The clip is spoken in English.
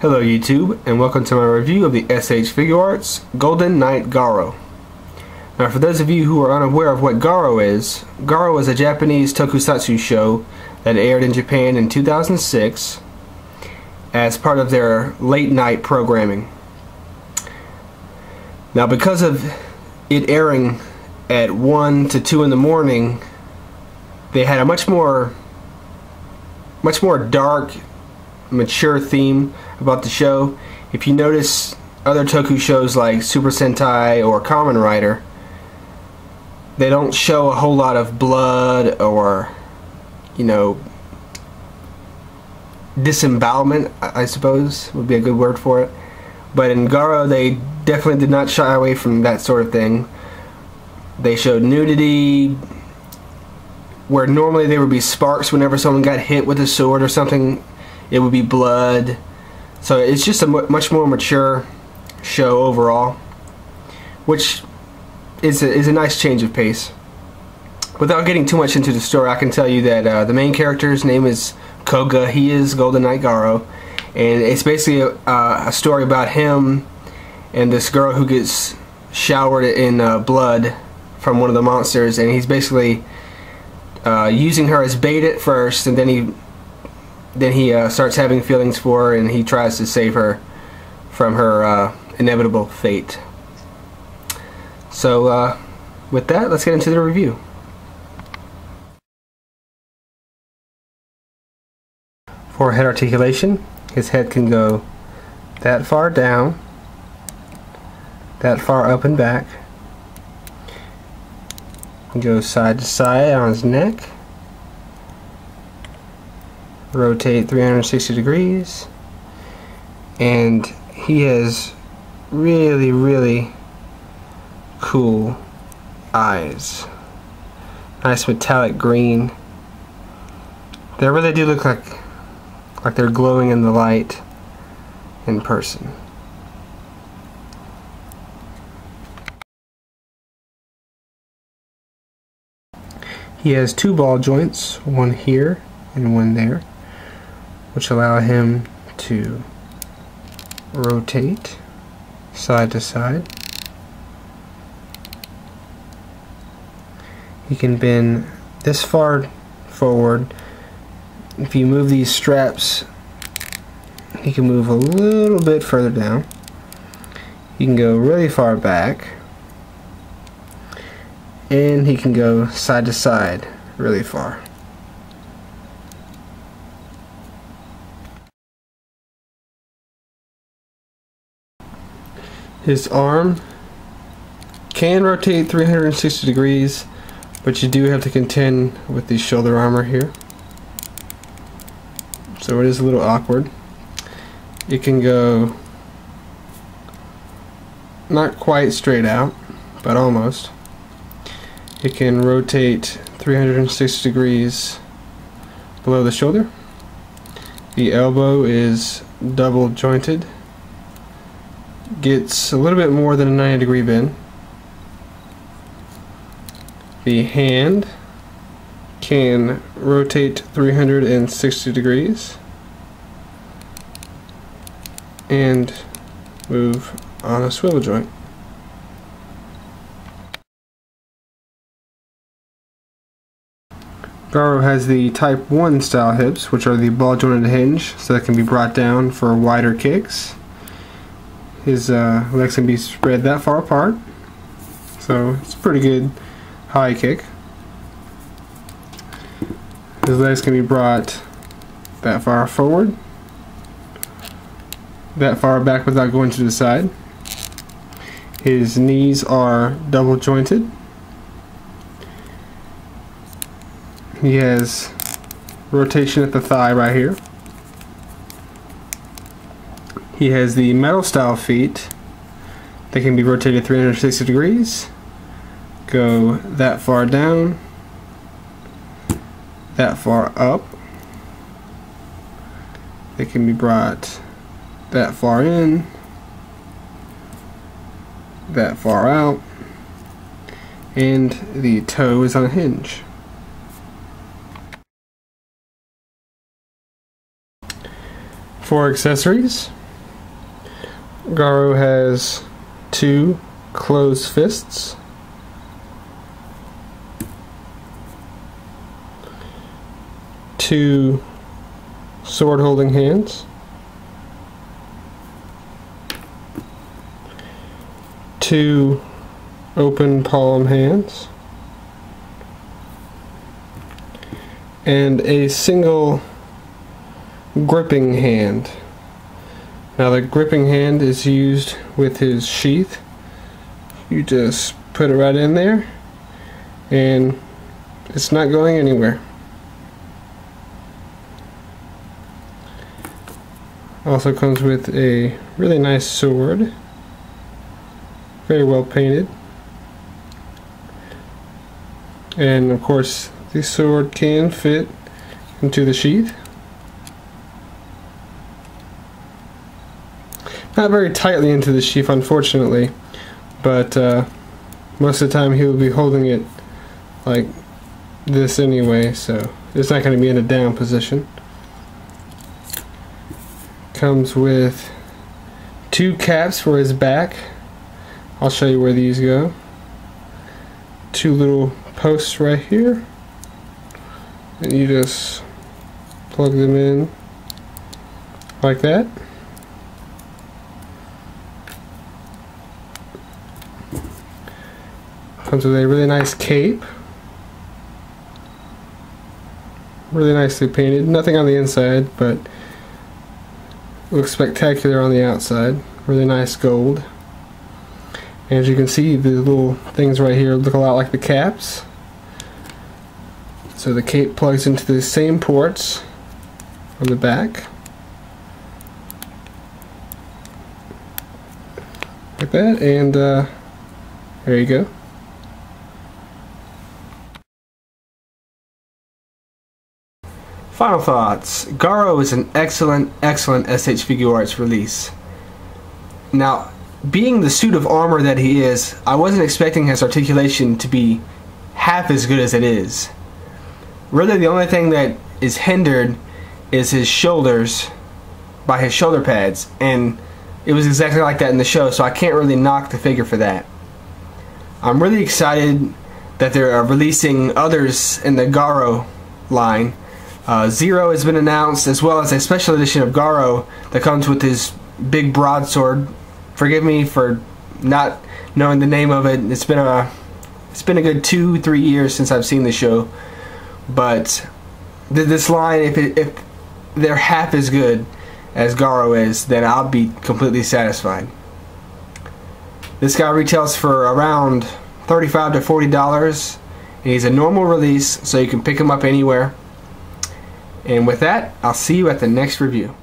Hello YouTube, and welcome to my review of the SH Figuarts Golden Knight Garo. Now for those of you who are unaware of what Garo is a Japanese tokusatsu show that aired in Japan in 2006 as part of their late night programming. Now because of it airing at 1 to 2 in the morning, they had a much more dark, mature theme about the show. If you notice other toku shows like Super Sentai or Kamen Rider, they don't show a whole lot of blood or, you know, disembowelment, I suppose would be a good word for it. But in Garo, they definitely did not shy away from that sort of thing. They showed nudity, where normally there would be sparks whenever someone got hit with a sword or something. It would be blood. So it's just a much more mature show overall, which is a nice change of pace. Without getting too much into the story, I can tell you that the main character's name is Koga. He is Golden Knight Garo, and it's basically a story about him and this girl who gets showered in blood from one of the monsters, and he's basically using her as bait at first, and then he starts having feelings for her, and he tries to save her from her inevitable fate. So with that, let's get into the review. For head articulation, his head can go that far down, that far up and back. He goes side to side on his neck. Rotate 360 degrees. And he has really cool eyes. Nice metallic green. They really do look like they're glowing in the light in person. He has two ball joints, one here and one there, which allow him to rotate side to side. He can bend this far forward. If you move these straps, he can move a little bit further down. He can go really far back, and he can go side to side really far. His arm can rotate 360 degrees, but you do have to contend with the shoulder armor here. So it is a little awkward. It can go not quite straight out, but almost. It can rotate 360 degrees below the shoulder. The elbow is double jointed. Gets a little bit more than a 90-degree bend. The hand can rotate 360 degrees and move on a swivel joint. Garo has the Type 1 style hips, which are the ball jointed hinge, so that can be brought down for wider kicks. His legs can be spread that far apart, so it's a pretty good high kick. His legs can be brought that far forward, that far back without going to the side. His knees are double jointed. He has rotation at the thigh right here. He has the metal style feet that can be rotated 360 degrees, go that far down, that far up. They can be brought that far in, that far out, and the toe is on a hinge. For accessories, Garo has 2 closed fists, 2 sword holding hands, 2 open palm hands, and a single gripping hand. Now the gripping hand is used with his sheath. You just put it right in there and it's not going anywhere. Also comes with a really nice sword, very well painted, and of course the sword can fit into the sheath. Not very tightly into the sheath, unfortunately, but most of the time he will be holding it like this anyway, so it's not going to be in a down position. Comes with 2 caps for his back. I'll show you where these go. 2 little posts right here, and you just plug them in like that. Comes with a really nice cape, really nicely painted. Nothing on the inside, but looks spectacular on the outside. Really nice gold. And as you can see, the little things right here look a lot like the caps. So the cape plugs into the same ports on the back, like that, and there you go. Final thoughts. Garo is an excellent SH Figuarts release. Now, being the suit of armor that he is, I wasn't expecting his articulation to be half as good as it is. Really, the only thing that is hindered is his shoulders by his shoulder pads, and it was exactly like that in the show, so I can't really knock the figure for that. I'm really excited that they're releasing others in the Garo line. Zero has been announced, as well as a special edition of Garo that comes with his big broadsword. Forgive me for not knowing the name of it. It's been a good 2-3 years since I've seen the show, but this line, if they're half as good as Garo is, then I'll be completely satisfied. This guy retails for around $35 to $40, and he's a normal release, so you can pick him up anywhere. And with that, I'll see you at the next review.